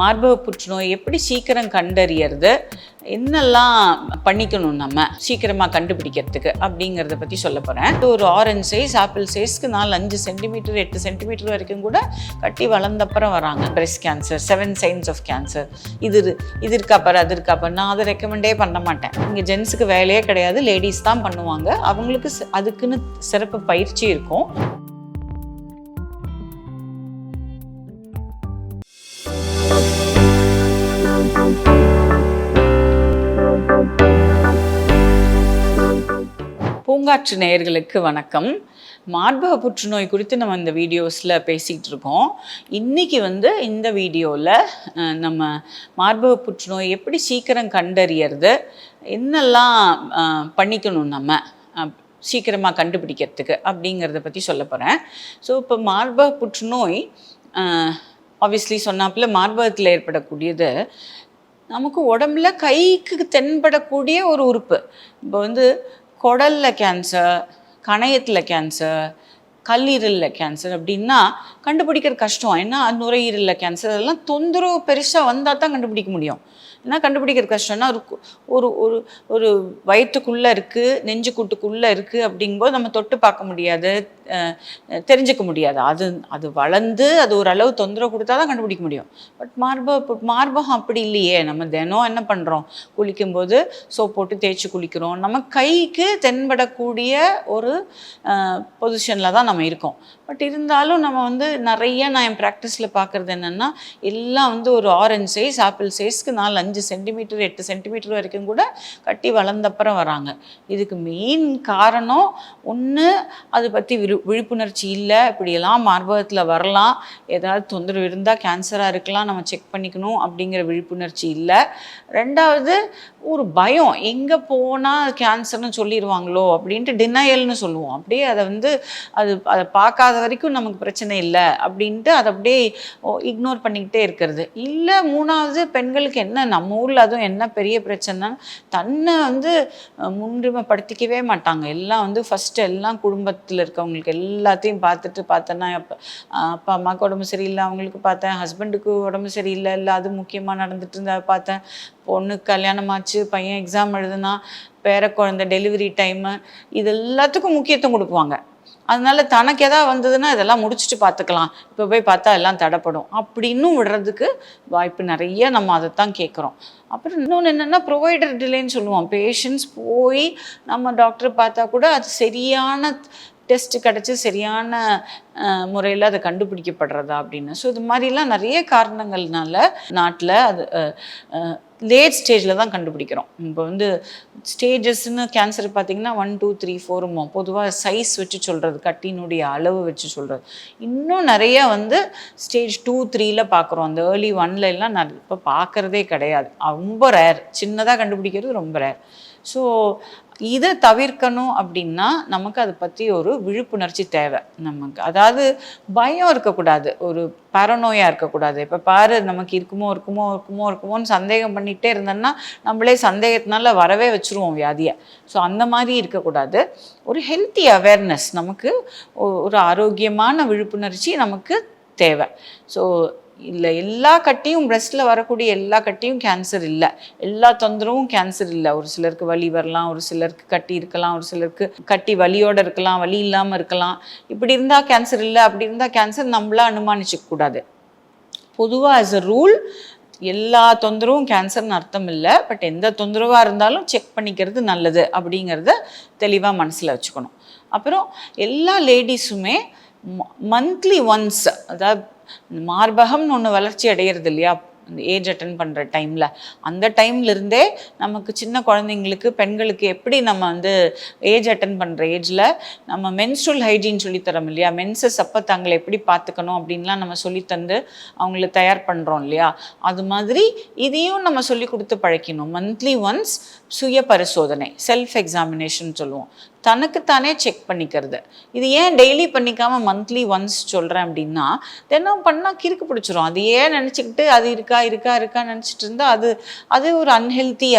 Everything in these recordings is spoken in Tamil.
மார்பக புற்றுநோய் எப்படி சீக்கிரம் கண்டறியறது, என்னெல்லாம் பண்ணிக்கணும் நம்ம சீக்கிரமாக கண்டுபிடிக்கிறதுக்கு அப்படிங்கிறத பற்றி சொல்ல போகிறேன். ஒரு ஆரஞ்சு சைஸ் ஆப்பிள் சைஸ்க்கு 4-5 சென்டிமீட்டர் 8 சென்டிமீட்டர் வரைக்கும் கூட கட்டி வளர்ந்தப்புறம் வராங்க. Breast cancer, 7 signs of cancer, இது இருக்காப்பாரு அது இருக்காப்பாரு. நான் அதை ரெக்கமெண்டே பண்ண மாட்டேன். இங்கே ஜென்ஸுக்கு வேலையே கிடையாது, லேடிஸ் தான் பண்ணுவாங்க. அவங்களுக்கு அதுக்குன்னு சிறப்பு பயிற்சி இருக்கும். பூங்காற்று நேயர்களுக்கு வணக்கம். மார்பக புற்றுநோய் குறித்து நம்ம இந்த வீடியோஸில் பேசிகிட்டு இருக்கோம். இன்றைக்கி இந்த வீடியோவில் நம்ம மார்பக புற்றுநோய் எப்படி சீக்கிரம் கண்டறியறது, என்னெல்லாம் பண்ணிக்கணும் நம்ம சீக்கிரமாக கண்டுபிடிக்கிறதுக்கு அப்படிங்கிறத பற்றி சொல்ல போகிறேன். ஸோ இப்போ மார்பக புற்றுநோய் ஆப்வியஸ்லி சொன்னாப்புல மார்பகத்தில் ஏற்படக்கூடியது நமக்கு உடம்புல கைக்கு தென்படக்கூடிய ஒரு உறுப்பு. இப்போ குடலில் கேன்சர், கணையத்தில் கேன்சர், கல்லீரலில் கேன்சர் அப்படின்னா கண்டுபிடிக்கிற கஷ்டம். ஏன்னா நுரையீரலில் கேன்சர் அதெல்லாம் தொந்தரவு பெருசாக வந்தால் தான் கண்டுபிடிக்க முடியும். ஏன்னா கண்டுபிடிக்கிற கஷ்டம்னா ஒரு ஒரு ஒரு வயிற்றுக்குள்ளே இருக்குது, நெஞ்சுக்கூட்டுக்குள்ளே இருக்குது அப்படிங்கும்போது நம்ம தொட்டு பார்க்க முடியாது, தெரிஞ்சுக்க முடியாது. அது வளர்ந்து அது ஓரளவு தொந்தரவு கொடுத்தா தான் கண்டுபிடிக்க முடியும். பட் மார்பகம் அப்படி இல்லையே. நம்ம தினம் என்ன பண்ணுறோம், குளிக்கும்போது சோப் போட்டு தேய்ச்சி குளிக்கிறோம். நம்ம கைக்கு தென்படக்கூடிய ஒரு பொசிஷனில் தான் நம்ம இருக்கோம். பட் இருந்தாலும் நம்ம நிறைய நான் என் ப்ராக்டிஸில் பார்க்குறது என்னென்னா, எல்லாம் ஒரு ஆரஞ்சு சைஸ் ஆப்பிள் சைஸ்க்கு 4-5 சென்டிமீட்டர் 8 சென்டிமீட்டர் வரைக்கும் கூட கட்டி வளர்ந்தப்புறம் வராங்க. இதுக்கு மெயின் காரணம் ஒன்று, அதை பற்றி விழிப்புணர்ச்சி இல்லை. இப்படியெல்லாம் மார்பகத்தில் வரலாம், ஏதாவது தொந்தரவு இருந்தால் கேன்சராக இருக்கலாம், நம்ம செக் பண்ணிக்கணும் அப்படிங்கிற விழிப்புணர்ச்சி இல்லை. ரெண்டாவது ஒரு பயம், எங்கே போனால் கேன்சர்னு சொல்லிடுவாங்களோ அப்படின்ட்டு டினையல்னு சொல்லுவோம். அப்படியே அதை பார்க்காத வரைக்கும் நமக்கு பிரச்சனை இல்லை அப்படின்ட்டு அதை அப்படியே இக்னோர் பண்ணிக்கிட்டே இருக்கிறது. இல்லை மூணாவது, பெண்களுக்கு என்ன நம்ம ஊரில் அதுவும் என்ன பெரிய பிரச்சனைனா, தன்னை முன்னுரிமைப்படுத்திக்கவே மாட்டாங்க. எல்லாம் ஃபஸ்ட்டு எல்லாம் குடும்பத்தில் இருக்கவங்களுக்கு எல்லாத்தையும் பார்த்தேன்னா, அப்பா அம்மாவுக்கு உடம்பு சரியில்லை, அவங்களுக்கு பார்த்தேன், ஹஸ்பண்டுக்கு உடம்பு சரியில்லை, இல்லை அது முக்கியமாக நடந்துட்டு இருந்தா பார்த்தேன், பொண்ணுக்கு கல்யாணம் ஆச்சு, பையன் எக்ஸாம் எழுதுனா, பேர குழந்தை டெலிவரி டைமு, இது எல்லாத்துக்கும் முக்கியத்துவம் கொடுக்குவாங்க. அதனால தனக்கு எதாவது வந்ததுன்னா இதெல்லாம் முடிச்சுட்டு பார்த்துக்கலாம், இப்போ போய் பார்த்தா எல்லாம் தடைப்படும் அப்படின்னு விடுறதுக்கு வாய்ப்பு நிறைய. நம்ம அதைத்தான் கேட்குறோம். அப்புறம் இன்னொன்று என்னென்னா, ப்ரொவைடர் டிலேன்னு சொல்லுவோம். பேஷண்ட்ஸ் போய் நம்ம டாக்டரை பார்த்தா கூட அது சரியான டெஸ்ட்டு கிடச்சி சரியான முறையில் அதை கண்டுபிடிக்கப்படுறதா அப்படின்னு. ஸோ இது மாதிரிலாம் நிறைய காரணங்கள்னால நாட்டில் அது லேட் ஸ்டேஜில் தான் கண்டுபிடிக்கிறோம். இப்போ ஸ்டேஜஸ்ன்னு கேன்சர் பார்த்திங்கன்னா 1, 2, 3, 4 பொதுவாக சைஸ் வச்சு சொல்கிறது, கட்டினுடைய அளவு வச்சு சொல்கிறது. இன்னும் நிறையா ஸ்டேஜ் 2, 3ல் பார்க்குறோம். அந்த ஏர்லி 1ல எல்லாம் நான் இப்போ பார்க்குறதே கிடையாது. ரொம்ப ரேர், சின்னதாக கண்டுபிடிக்கிறது ரொம்ப ரேர். ஸோ இதை தவிர்க்கணும் அப்படின்னா நமக்கு அதை பற்றி ஒரு விழிப்புணர்ச்சி தேவை. நமக்கு அதாவது பயம் இருக்கக்கூடாது, ஒரு பரநோயாக இருக்கக்கூடாது. இப்போ பாரு நமக்கு இருக்குமோன்னு சந்தேகம் பண்ணிகிட்டே இருந்தோன்னா நம்மளே சந்தேகத்தினால வரவே வச்சுருவோம் வியாதியை. ஸோ அந்த மாதிரி இருக்கக்கூடாது. ஒரு ஹெல்த்தி அவேர்னஸ், நமக்கு ஒரு ஆரோக்கியமான விழிப்புணர்ச்சி நமக்கு தேவை. ஸோ இல்லை எல்லா கட்டியும், பிரெஸ்ட்டில் வரக்கூடிய எல்லா கட்டியும் கேன்சர் இல்லை, எல்லா தொந்தரவும் கேன்சர் இல்லை. ஒரு சிலருக்கு வலி வரலாம், ஒரு சிலருக்கு கட்டி இருக்கலாம், ஒரு சிலருக்கு கட்டி வலியோடு இருக்கலாம், வலி இல்லாமல் இருக்கலாம். இப்படி இருந்தால் கேன்சர் இல்லை, அப்படி இருந்தால் கேன்சர் நம்மளாக அனுமானிச்சிக்கக்கூடாது. பொதுவாக ஆஸ் அ ரூல் எல்லா தொந்தரவும் கேன்சர்னு அர்த்தம் இல்லை. பட் எந்த தொந்தரவாக இருந்தாலும் செக் பண்ணிக்கிறது நல்லது அப்படிங்கிறத தெளிவாக மனசில் வச்சுக்கணும். அப்புறம் எல்லா லேடிஸுமே மந்த்லி ஒன்ஸ், அதாவது மார்பகம்னு ஒன்று வளர்ச்சி அடையிறது இல்லையா, ஏஜ் அட்டன் பண்ணுற டைமில், அந்த டைம்லேருந்தே நமக்கு சின்ன குழந்தைங்களுக்கு, பெண்களுக்கு எப்படி நம்ம ஏஜ் அட்டன் பண்ணுற ஏஜில் நம்ம மென்ஸ்ட்ரல் ஹைஜீன் சொல்லித்தரோம் இல்லையா, மென்சஸ் அப்போ தங்களை எப்படி பார்த்துக்கணும் அப்படின்லாம் நம்ம சொல்லித்தந்து அவங்கள தயார் பண்ணுறோம் இல்லையா, அது மாதிரி இதையும் நம்ம சொல்லி கொடுத்து பழக்கணும். மந்த்லி ஒன்ஸ் சுய பரிசோதனை, செல்ஃப் எக்ஸாமினேஷன் சொல்லுவோம், தனக்குத்தானே செக் பண்ணிக்கிறது. இது ஏன் டெய்லி பண்ணிக்காமல் மந்த்லி ஒன்ஸ் சொல்கிறேன் அப்படின்னா, தினம் பண்ணால் கிறுக்கு பிடிச்சிரும். அது ஏன் நினச்சிக்கிட்டு அது இருக்கா நினச்சிட்டு இருந்தால் அது ஒரு அன்ஹெல்த்தி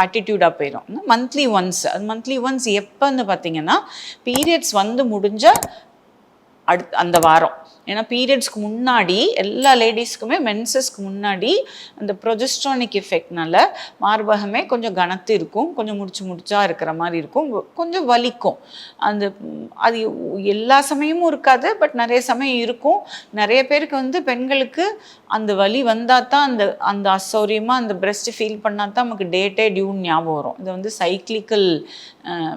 ஆட்டிடியூடாக போயிடும். மந்த்லி ஒன்ஸ், அது மந்த்லி ஒன்ஸ் எப்போன்னு பார்த்தீங்கன்னா, பீரியட்ஸ் முடிஞ்ச அந்த வாரம் ஏன்னா பீரியட்ஸ்க்கு முன்னாடி எல்லா லேடிஸ்க்குமே மென்சஸ்க்கு முன்னாடி அந்த ப்ரொஜெஸ்ட்ரானிக் எஃபெக்ட்னால மார்பகமே கொஞ்சம் கனத்து இருக்கும், கொஞ்சம் முடிச்சா இருக்கிற மாதிரி இருக்கும், கொஞ்சம் வலிக்கும். அது எல்லா சமயமும் இருக்காது, பட் நிறைய சமயம் இருக்கும். நிறைய பேருக்கு வந்து பெண்களுக்கு அந்த வலி வந்தால் தான் அந்த அசௌரியமாக அந்த பிரெஸ்ட் ஃபீல் பண்ணால் தான் நமக்கு டேட்டே டியூன்னு ஞாபகம் வரும். இது வந்து சைக்ளிக்கல்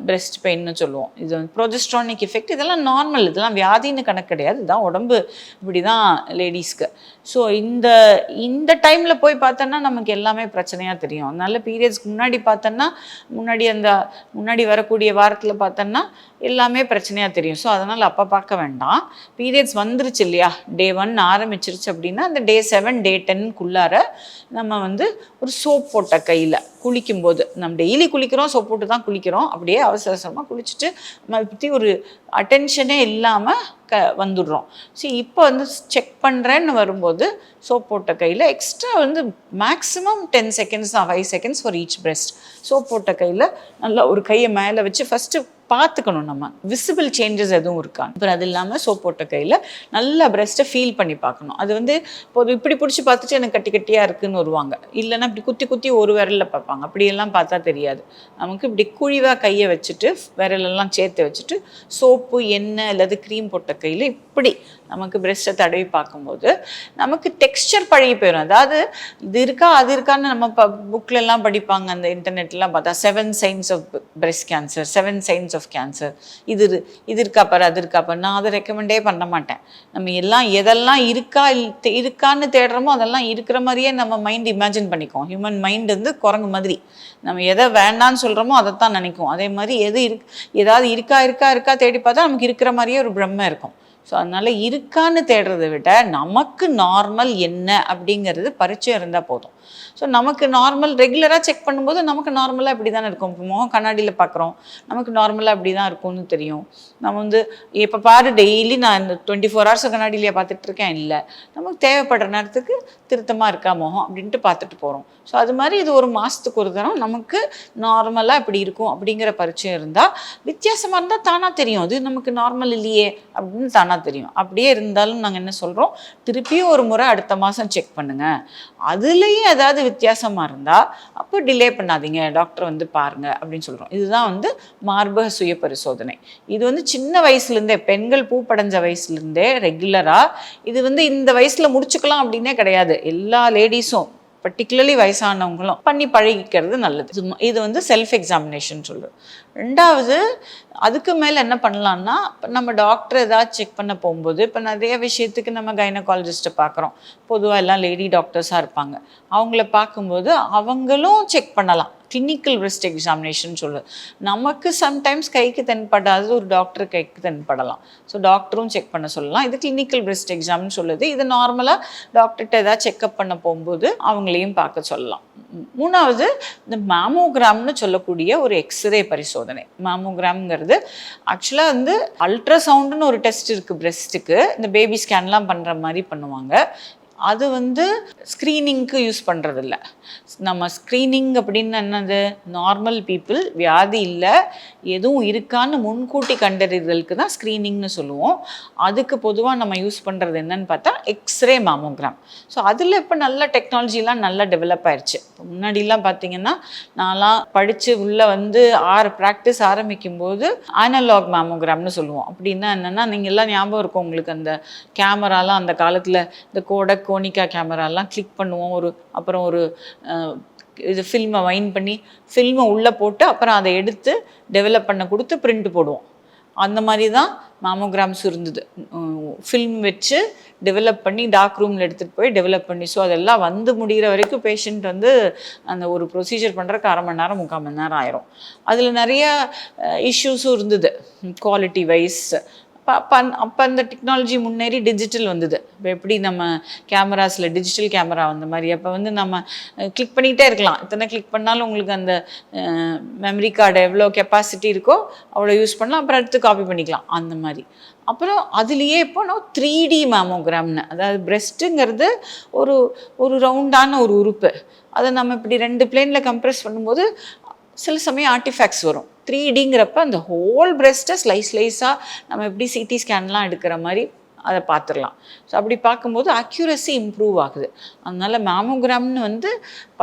பிரெஸ்ட் பெயின்னு சொல்லுவோம். இது வந்து ப்ரொஜெஸ்ட்ரானிக் எஃபெக்ட். இதெல்லாம் நார்மல், இதெல்லாம் வியாதின்னு கணக்கு கிடையாது. இதுதான் உடம்பு இப்படி தான் லேடிஸ்க்கு. ஸோ இந்த டைமில் போய் பார்த்தோன்னா நமக்கு எல்லாமே பிரச்சனையாக தெரியும். அதனால பீரியட்ஸ்க்கு முன்னாடி பார்த்தோன்னா முன்னாடி வரக்கூடிய வாரத்தில் பார்த்தோன்னா எல்லாமே பிரச்சனையாக தெரியும். ஸோ அதனால் அப்போ பார்க்க வேண்டாம். பீரியட்ஸ் வந்துருச்சு இல்லையா, டே 1 ஆரம்பிச்சிருச்சு அப்படின்னா அந்த டே 7 டே 10க்குள்ளார நம்ம வந்து ஒரு சோப் போட்ட கையில் குளிக்கும்போது, நம்ம டெய்லி குளிக்கிறோம், சோப் போட்டு தான் குளிக்கிறோம், அப்படியே அவசரமாக குளிச்சுட்டு நம்ம பற்றி ஒரு அட்டென்ஷனே இல்லாமல் வந்துடுறோம். சரி, இப்போ வந்து செக் பண்ணுறேன்னு வரும்போது சோப் போட்ட கையில் எக்ஸ்ட்ரா வந்து மேக்ஸிமம் 10 செகண்ட்ஸ் தான், 5 seconds for each breast. Soap போட்ட கையில் நல்லா ஒரு கையை மேலே வச்சு ஃபஸ்ட்டு பார்த்துக்கணும் நம்ம விசிபிள் சேஞ்சஸ் எதுவும் இருக்கா. அப்புறம் அது இல்லாமல் சோப் போட்ட கையில் நல்லா பிரெஸ்ட்டை ஃபீல் பண்ணி பார்க்கணும். அது வந்து இப்போது இப்படி பிடிச்சி பார்த்துட்டு எனக்கு கட்டி கட்டியாக இருக்குதுன்னு வருவாங்க, இல்லைன்னா இப்படி குத்தி குத்தி ஒரு விரலில் பார்ப்பாங்க. அப்படியெல்லாம் பார்த்தா தெரியாது. நமக்கு இப்படி குழிவாக கையை வச்சுட்டு விரலெல்லாம் சேர்த்து வச்சுட்டு சோப்பு எண்ணெய் அல்லது க்ரீம் போட்ட கையில் இப்படி நமக்கு பிரெஸ்ட்டை தடவி பார்க்கும்போது நமக்கு டெக்ஸ்சர் பழகி போயிடும். அதாவது இது இருக்கா அது இருக்கான்னு நம்ம புக்லெல்லாம் படிப்பாங்க, அந்த இன்டர்நெட்லாம் பார்த்தா 7 signs of breast cancer, 7 signs of cancer, இது இருக்கா பாரு அது இருக்கா பாரு. நான் அதை ரெக்கமெண்டே பண்ண மாட்டேன். நம்ம எதெல்லாம் இருக்கான்னு தேடுறோமோ அதெல்லாம் இருக்கிற மாதிரியே நம்ம மைண்ட் இமேஜின் பண்ணிக்குவோம். ஹியூமன் மைண்ட் வந்து குரங்கு மாதிரி, நம்ம எதை வேண்டான்னு சொல்கிறோமோ அதைத்தான் நினைக்கும். அதே மாதிரி ஏதாவது இருக்கா தேடி பார்த்தா நமக்கு இருக்கிற மாதிரியே ஒரு பிரம்மை இருக்கும். ஸோ அதனால் இருக்கான்னு தேடுறதை விட நமக்கு நார்மல் என்ன அப்படிங்கிறது பரிச்சயம் இருந்தால் போதும். ஸோ நமக்கு நார்மல் ரெகுலராக செக் பண்ணும்போது நமக்கு நார்மலாக இப்படி தானே இருக்கும். இப்போ முகம் கண்ணாடியில் பார்க்குறோம், நமக்கு நார்மலாக அப்படி தான் இருக்கும்னு தெரியும். நம்ம வந்து இப்போ பாரு டெய்லி நான் இந்த 24 hours கண்ணாடியிலேயே பார்த்துட்ருக்கேன், இல்லை நமக்கு தேவைப்படுற நேரத்துக்கு திருத்தமாக இருக்கா முகம் அப்படின்ட்டு பார்த்துட்டு போகிறோம். ஸோ அது மாதிரி இது ஒரு மாதத்துக்கு ஒரு தரம் நமக்கு நார்மலாக இப்படி இருக்கும் அப்படிங்கிற பரிச்சயம் இருந்தால், வித்தியாசமாக இருந்தால் தானாக தெரியும் அது நமக்கு நார்மல் இல்லையே அப்படின்னு தானாக தெரியும். அப்படியே இருந்தாலும் நாங்கள் என்ன சொல்கிறோம், திருப்பியும் ஒரு முறை அடுத்த மாதம் செக் பண்ணுங்கள். அதுலேயும் ஏதாவது வித்தியாசமாக இருந்தால் அப்போ டிலே பண்ணாதீங்க, டாக்டர் வந்து பாருங்கள் அப்படின்னு சொல்கிறோம். இதுதான் வந்து மார்பக சுய பரிசோதனை. இது வந்து சின்ன வயசுலேருந்தே, பெண்கள் பூப்படைஞ்ச வயசுலேருந்தே ரெகுலராக, இது வந்து இந்த வயசில் முடிச்சுக்கலாம் அப்படின்னே கிடையாது. எல்லா லேடிஸும் பர்டிகுலர்லி வயசானவங்களும் பண்ணி பழகிக்கிறது நல்லது. இது வந்து செல்ஃப் எக்ஸாமினேஷன் சொல்லுவோம். ரெண்டாவது, அதுக்கு மேலே என்ன பண்ணலான்னா, நம்ம டாக்டர் ஏதாவது செக் பண்ண போகும்போது, இப்போ நிறைய விஷயத்துக்கு நம்ம கைனகாலஜிஸ்ட்டை பார்க்குறோம். பொதுவாக எல்லாம் லேடி டாக்டர்ஸாக இருப்பாங்க. அவங்கள பார்க்கும்போது அவங்களும் செக் பண்ணலாம். கிளினிக்கல் பிரெஸ்ட் எக்ஸாமினேஷன் சொல்லுது. நமக்கு சம்டைம்ஸ் கைக்கு தென்படாது, ஒரு டாக்டர் கைக்கு தென்படலாம். ஸோ டாக்டரும் செக் பண்ண சொல்லலாம். இது கிளினிக்கல் பிரெஸ்ட் எக்ஸாம்னு சொல்லுது. இது நார்மலாக டாக்டர்கிட்ட ஏதாவது செக்அப் பண்ண போகும்போது அவங்களையும் பார்க்க சொல்லலாம். மூணாவது, இந்த மேமோகிராம்னு சொல்லக்கூடிய ஒரு எக்ஸ்ரே பரிசோதனை. மேமோகிராம்ங்கிறது ஆக்சுவலாக வந்து அல்ட்ராசவுண்டுன்னு ஒரு டெஸ்ட் இருக்குது பிரெஸ்ட்டுக்கு. இந்த பேபி ஸ்கேன்லாம் பண்ணுற மாதிரி பண்ணுவாங்க. அது வந்து ஸ்க்ரீனிங்க்கு யூஸ் பண்ணுறதில்ல. நம்ம ஸ்க்ரீனிங் அப்படின்னு என்னது, நார்மல் பீப்புள் வியாதி இல்லை எதுவும் இருக்கான்னு முன்கூட்டி கண்டறிதலுக்கு தான் ஸ்க்ரீனிங்னு சொல்லுவோம். அதுக்கு பொதுவாக நம்ம யூஸ் பண்ணுறது என்னன்னு பார்த்தா எக்ஸ்ரே மேமோகிராம். ஸோ அதில் இப்போ நல்ல டெக்னாலஜிலாம் நல்லா டெவலப் ஆயிடுச்சு. இப்போ முன்னாடிலாம் பார்த்தீங்கன்னா, நான்லாம் படித்து உள்ளே வந்து ப்ராக்டிஸ் ஆரம்பிக்கும்போது அனலாக் மேமோகிராம்னு சொல்லுவோம். அப்படின்னா என்னென்னா, நீங்கள் எல்லாம் ஞாபகம் இருக்கும் உங்களுக்கு, அந்த கேமராலாம் அந்த காலத்தில் இந்த கோனிக்கா கேமராலாம் கிளிக் பண்ணுவோம். அப்புறம் ஒரு இது ஃபில்மை வைன் பண்ணி ஃபில்மை உள்ளே போட்டு அப்புறம் அதை எடுத்து டெவலப் பண்ண கொடுத்து பிரிண்ட் போடுவோம். அந்த மாதிரி தான் மேமோகிராம்ஸ் இருந்தது. ஃபில்ம் வச்சு டெவலப் பண்ணி டார்க் ரூமில் எடுத்துகிட்டு போய் டெவலப் பண்ணி, ஸோ அதெல்லாம் வந்து முடிகிற வரைக்கும் பேஷண்ட் வந்து அந்த ஒரு ப்ரொசீஜர் பண்ணுறதுக்கு 1/2 மணி நேரம் 3/4 மணி நேரம் ஆயிரும். அதில் நிறையா இஷ்யூஸும் இருந்தது குவாலிட்டி வைஸ். அப்போ அந்த டெக்னாலஜி முன்னேறி டிஜிட்டல் வந்தது. இப்போ எப்படி நம்ம கேமராஸில் டிஜிட்டல் கேமரா வந்த மாதிரி, அப்போ வந்து நம்ம கிளிக் பண்ணிகிட்டே இருக்கலாம். எத்தனை கிளிக் பண்ணாலும் உங்களுக்கு அந்த மெமரி கார்டு எவ்வளோ கெப்பாசிட்டி இருக்கோ அவ்வளோ யூஸ் பண்ணலாம், அப்புறம் எடுத்து காப்பி பண்ணிக்கலாம் அந்த மாதிரி. அப்புறம் அதுலேயே இப்போ நான் 3D மேமோகிராம்னு, அதாவது பிரெஸ்ட்டுங்கிறது ஒரு ரவுண்டான ஒரு உறுப்பு. அதை நம்ம இப்படி 2 பிளேனில் கம்ப்ரெஸ் பண்ணும்போது சில சமயம் ஆர்டிஃபேக்ட்ஸ் வரும். 3Dங்கிறப்ப அந்த ஹோல் பிரெஸ்ட்டை ஸ்லைஸாக நம்ம எப்படி சிடி ஸ்கேன்லாம் எடுக்கிற மாதிரி அதை பார்த்துடலாம். ஸோ அப்படி பார்க்கும்போது அக்யூரசி இம்ப்ரூவ் ஆகுது. அதனால் மேமோகிராம்னு வந்து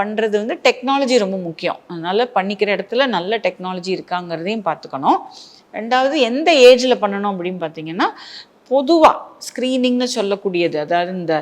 பண்ணுறது வந்து டெக்னாலஜி ரொம்ப முக்கியம். அதனால் பண்ணிக்கிற இடத்துல நல்ல டெக்னாலஜி இருக்காங்கிறதையும் பார்த்துக்கணும். ரெண்டாவது எந்த ஏஜில் பண்ணணும் அப்படின்னு பார்த்தீங்கன்னா, பொதுவாக ஸ்க்ரீனிங்னு சொல்லக்கூடியது, அதாவது இந்த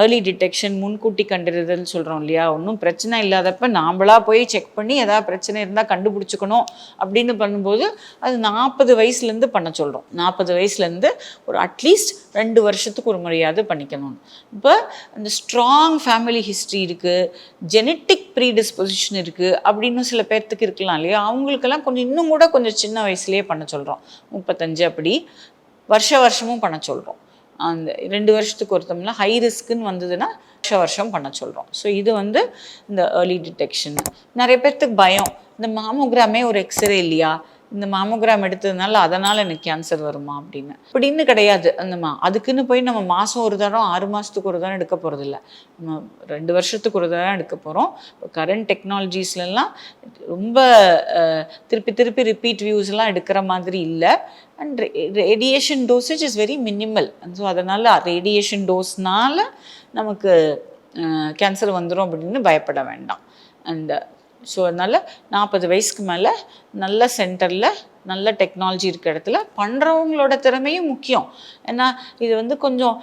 ஏர்லி டிடெக்ஷன், முன்கூட்டி கண்டறிதல் சொல்கிறோம் இல்லையா, ஒன்றும் பிரச்சனை இல்லாதப்ப நாம்பளாக போய் செக் பண்ணி எதாவது பிரச்சனை இருந்தால் கண்டுபிடிச்சிக்கணும் அப்படின்னு பண்ணும்போது அது 40 வயசுலேருந்து பண்ண சொல்கிறோம். 40 வயசுலேருந்து ஒரு அட்லீஸ்ட் 2 வருஷத்துக்கு ஒரு முறையாவது பண்ணிக்கணும். இப்போ இந்த ஸ்ட்ராங் ஃபேமிலி ஹிஸ்ட்ரி இருக்குது, ஜெனட்டிக் ப்ரீடிஸ்பொசிஷன் இருக்குது அப்படின்னு சில பேர்த்துக்கு இருக்கலாம் இல்லையா, அவங்களுக்கெல்லாம் கொஞ்சம் இன்னும் கூட கொஞ்சம் சின்ன வயசுலேயே பண்ண சொல்கிறோம். 35 அப்படி வருஷமும் பண்ண சொல்கிறோம். அந்த 2 வருஷத்துக்கு ஒருத்தம்னா ஹை ரிஸ்க்குன்னு வந்ததுன்னா வருஷம் பண்ண சொல்கிறோம். ஸோ இது வந்து இந்த ஏர்லி டிடெக்ஷன். நிறைய பேர்த்துக்கு பயம், இந்த மாமோகிராமே ஒரு எக்ஸ்ரே இல்லையா, இந்த மாமோகிராம் எடுத்ததுனால அதனால் எனக்கு கேன்சர் வருமா அப்படின்னு கிடையாது. அதுக்குன்னு போய் நம்ம மாதம் ஒரு தரம் 6 மாதத்துக்கு ஒரு தரம் எடுக்க போகிறதில்ல, நம்ம 2 வருஷத்துக்கு ஒரு தரம் எடுக்க போகிறோம். இப்போ கரண்ட் டெக்னாலஜிஸ்லாம் ரொம்ப திருப்பி ரிப்பீட் வியூஸ்லாம் எடுக்கிற மாதிரி இல்லை. And radiation dosage is very minimal. So அதனால் ரேடியேஷன் டோஸ்னால் நமக்கு கேன்சர் வந்துடும் அப்படின்னு பயப்பட வேண்டாம். அண்ட் ஸோ அதனால் 40 வயசுக்கு மேலே நல்ல சென்டரில் நல்ல டெக்னாலஜி இருக்கிற இடத்துல பண்ணுறவங்களோட திறமையும் முக்கியம். ஏன்னா இது வந்து கொஞ்சம்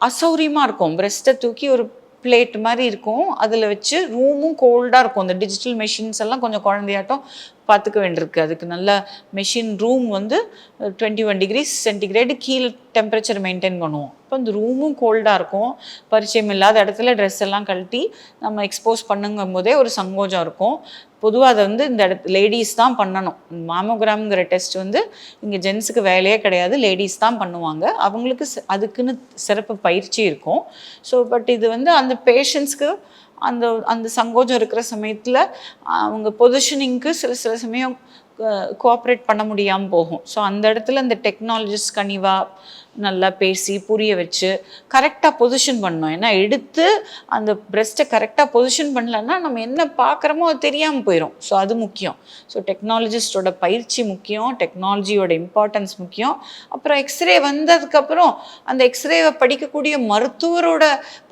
அசௌரியமாக இருக்கும். பிரெஸ்ட்டை தூக்கி ஒரு பிளேட் மாதிரி இருக்கும், அதில் வச்சு ரூமும் கோல்டாக இருக்கும். இந்த டிஜிட்டல் மெஷின்ஸ் எல்லாம் கொஞ்சம் குழந்தையாட்டம் பார்த்துக்க வேண்டியிருக்கு. அதுக்கு நல்ல மெஷின் ரூம் வந்து 21 டிகிரி சென்டிகிரேடு கீழே டெம்பரேச்சர் மெயின்டைன் பண்ணுவோம். அப்போ அந்த ரூமும் கோல்டாக இருக்கும். பரிச்சயம் இல்லாத இடத்துல ட்ரெஸ் எல்லாம் கழட்டி நம்ம எக்ஸ்போஸ் பண்ணுங்கும் போதே ஒரு சங்கோஜம் இருக்கும். பொதுவாக அதை வந்து இந்த லேடிஸ் தான் பண்ணணும். மாமோகிராம்ங்கிற டெஸ்ட் வந்து இங்கே ஜென்ஸுக்கு வேலையே கிடையாது, லேடிஸ் தான் பண்ணுவாங்க. அவங்களுக்கு அதுக்குன்னு சிறப்பு பயிற்சி இருக்கும். ஸோ பட் இது வந்து அந்த பேஷண்ட்ஸ்க்கு அந்த சங்கோஜம் இருக்கிற சமயத்தில் அவங்க பொசிஷனிங்க்கு சில சமயம் கோஆப்ரேட் பண்ண முடியாமல் போகும். ஸோ அந்த இடத்துல அந்த டெக்னாலஜிஸ்ட் கனிவாக நல்லா பேசி புரிய வச்சு கரெக்டாக பொசிஷன் பண்ணணும். ஏன்னா எடுத்து அந்த பிரெஸ்ட்டை கரெக்டாக பொசிஷன் பண்ணலன்னா நம்ம என்ன பார்க்குறோமோ அது தெரியாமல் போயிடும். ஸோ அது முக்கியம். ஸோ டெக்னாலஜிஸ்டோட பயிற்சி முக்கியம், டெக்னாலஜியோட இம்பார்ட்டன்ஸ் முக்கியம். அப்புறம் எக்ஸ்ரே வந்ததுக்கப்புறம் அந்த எக்ஸ்ரேவை படிக்கக்கூடிய மருத்துவரோட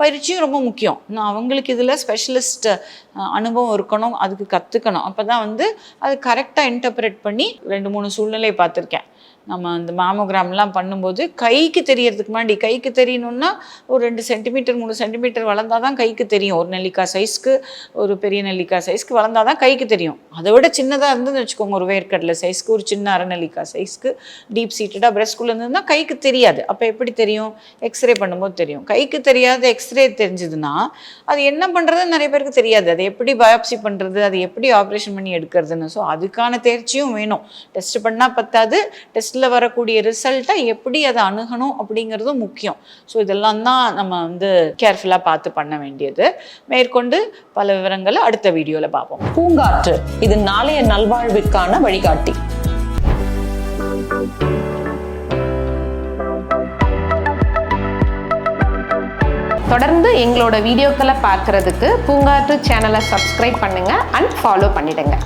பயிற்சியும் ரொம்ப முக்கியம். அவங்களுக்கு இதில் ஸ்பெஷலிஸ்ட் அனுபவம் இருக்கணும், அதுக்கு கற்றுக்கணும். அப்போ தான் வந்து அது கரெக்டாக இன்டர்பிரேட் பண்ணி 2-3 சூழ்நிலை பார்த்துருக்கேன். நம்ம அந்த மாமோகிராம்லாம் பண்ணும்போது கைக்கு தெரியறதுக்கு முன்னாடி, கைக்கு தெரியணுன்னா ஒரு 2 சென்டிமீட்டர் 3 சென்டிமீட்டர் வளர்ந்தால் தான் கைக்கு தெரியும். ஒரு நெல்லிக்காய் சைஸ்க்கு, ஒரு பெரிய நெல்லிக்காய் சைஸ்க்கு வளர்ந்தால் தான் கைக்கு தெரியும். அதை விட சின்னதாக இருந்துன்னு வச்சுக்கோங்க, ஒரு வேர்க்கடலை சைஸ்க்கு, ஒரு சின்ன அரை நெல்லிக்காய் சைஸ்க்கு டீப் சீட்டடாக பிரெஸ்ட்குள்ளே இருந்ததுன்னா கைக்கு தெரியாது. அப்போ எப்படி தெரியும்? எக்ஸ்ரே பண்ணும்போது தெரியும். கைக்கு தெரியாத எக்ஸ்ரே தெரிஞ்சதுன்னா அது என்ன பண்ணுறதுன்னு நிறைய பேருக்கு தெரியாது. அதை எப்படி பயாப்சி பண்ணுறது, அது எப்படி ஆப்ரேஷன் பண்ணி எடுக்கிறதுன்னு. ஸோ அதுக்கான தேர்ச்சியும் வேணும். டெஸ்ட் பண்ணால் பத்தாது, டெஸ்ட்டில் வரக்கூடிய ரிசல்ட்டை எப்படி அதை அணுகணும் அப்படிங்கிறதும் முக்கியம். ஸோ இதெல்லாம் தான் நம்ம வந்து கேர்ஃபுல்லாக பார்த்து பண்ண வேண்டியது. மேற்கொண்டு பல விவரங்களை அடுத்த வீடியோவில் பார்ப்போம். பூங்காற்று இது நாளைய நல்வாழ்விற்கான வழிகாட்டி. தொடர்ந்து எங்களோட வீடியோக்களை பார்க்கறதுக்கு பூங்காற்று சேனலை சப்ஸ்கிரைப் பண்ணுங்க அண்ட் ஃபாலோ பண்ணிடுங்க.